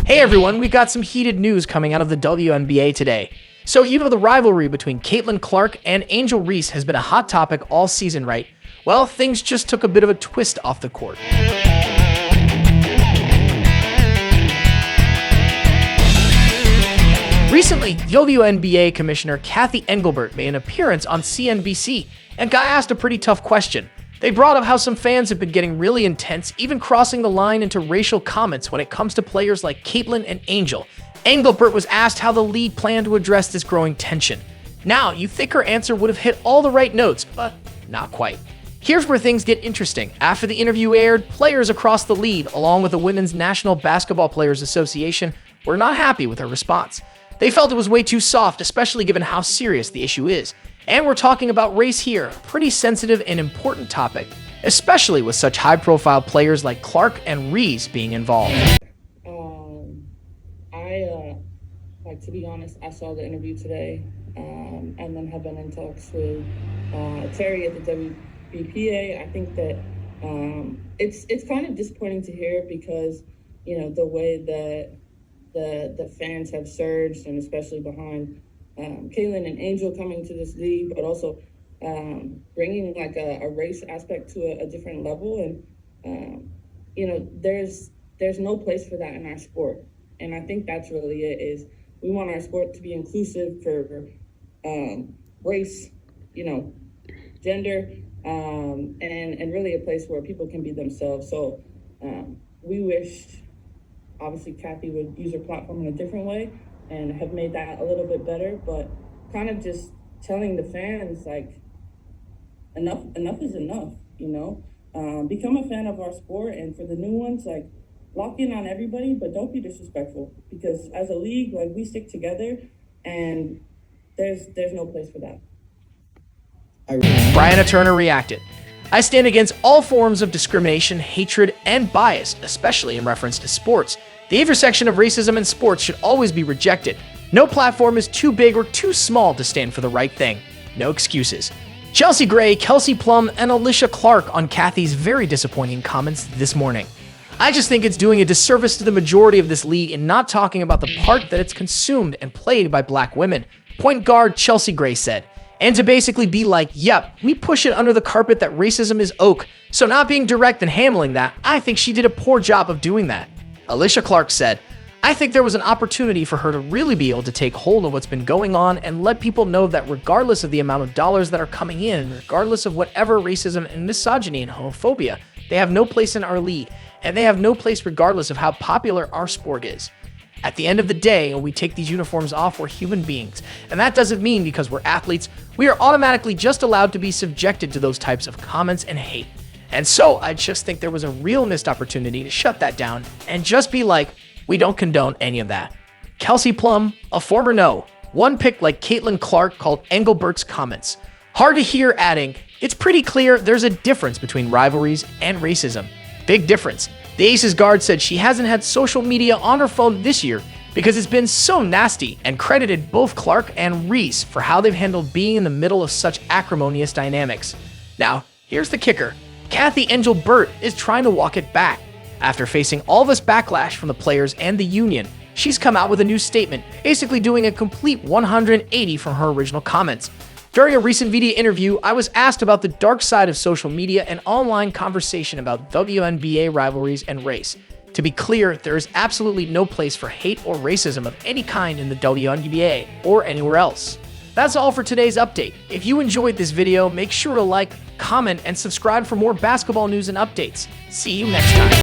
Hey everyone, we got some heated news coming out of the WNBA today. So the rivalry between Caitlin Clark and Angel Reese has been a hot topic all season, right? Well, things just took a bit of a twist off the court. Recently, WNBA Commissioner Cathy Engelbert made an appearance on CNBC and got asked a pretty tough question. They brought up how some fans have been getting really intense, even crossing the line into racial comments when it comes to players like Caitlin and Angel. Engelbert was asked how the league planned to address this growing tension. Now, you'd think her answer would have hit all the right notes, but not quite. Here's where things get interesting. After the interview aired, players across the league, along with the Women's National Basketball Players Association, were not happy with her response. They felt it was way too soft, especially given how serious the issue is. And we're talking about race here, a pretty sensitive and important topic, especially with such high-profile players like Clark and Reese being involved. To be honest, I saw the interview today, and then have been in talks with Terry at the WBPA. I think that it's kind of disappointing to hear because, the way that the fans have surged, and especially behind Caitlin and Angel coming to this league, but also bringing like a race aspect to a different level. And, there's no place for that in our sport. And I think that's really it is we want our sport to be inclusive for race, gender, and really a place where people can be themselves. So we wish, obviously, Cathy would use her platform in a different way and have made that a little bit better, but kind of just telling the fans, like, enough is enough, Become a fan of our sport, and for the new ones, like, lock in on everybody, but don't be disrespectful, because as a league, like, we stick together, and there's no place for that. Brianna Turner reacted. I stand against all forms of discrimination, hatred, and bias, especially in reference to sports. The intersection of racism and sports should always be rejected. No platform is too big or too small to stand for the right thing. No excuses. Chelsea Gray, Kelsey Plum, and Alicia Clark on Cathy's very disappointing comments this morning. I just think it's doing a disservice to the majority of this league in not talking about the part that it's consumed and played by black women, point guard Chelsea Gray said. And to basically be like, yep, we push it under the carpet that racism is oak, so not being direct and handling that, I think she did a poor job of doing that. Alicia Clark said, I think there was an opportunity for her to really be able to take hold of what's been going on and let people know that regardless of the amount of dollars that are coming in, regardless of whatever racism and misogyny and homophobia, they have no place in our league, and they have no place regardless of how popular our sport is. At the end of the day, when we take these uniforms off, we're human beings. And that doesn't mean because we're athletes, we are automatically just allowed to be subjected to those types of comments and hate. And so I just think there was a real missed opportunity to shut that down and just be like, we don't condone any of that. Kelsey Plum, a former no, one pick like Caitlin Clark called Engelbert's comments. Hard to hear adding, it's pretty clear there's a difference between rivalries and racism. Big difference. The Aces guard said she hasn't had social media on her phone this year because it's been so nasty, and credited both Clark and Reese for how they've handled being in the middle of such acrimonious dynamics. Now, here's the kicker. Cathy Engelbert is trying to walk it back. After facing all this backlash from the players and the union, she's come out with a new statement, basically doing a complete 180 from her original comments. During a recent video interview, I was asked about the dark side of social media and online conversation about WNBA rivalries and race. To be clear, there is absolutely no place for hate or racism of any kind in the WNBA or anywhere else. That's all for today's update. If you enjoyed this video, make sure to like, comment, and subscribe for more basketball news and updates. See you next time.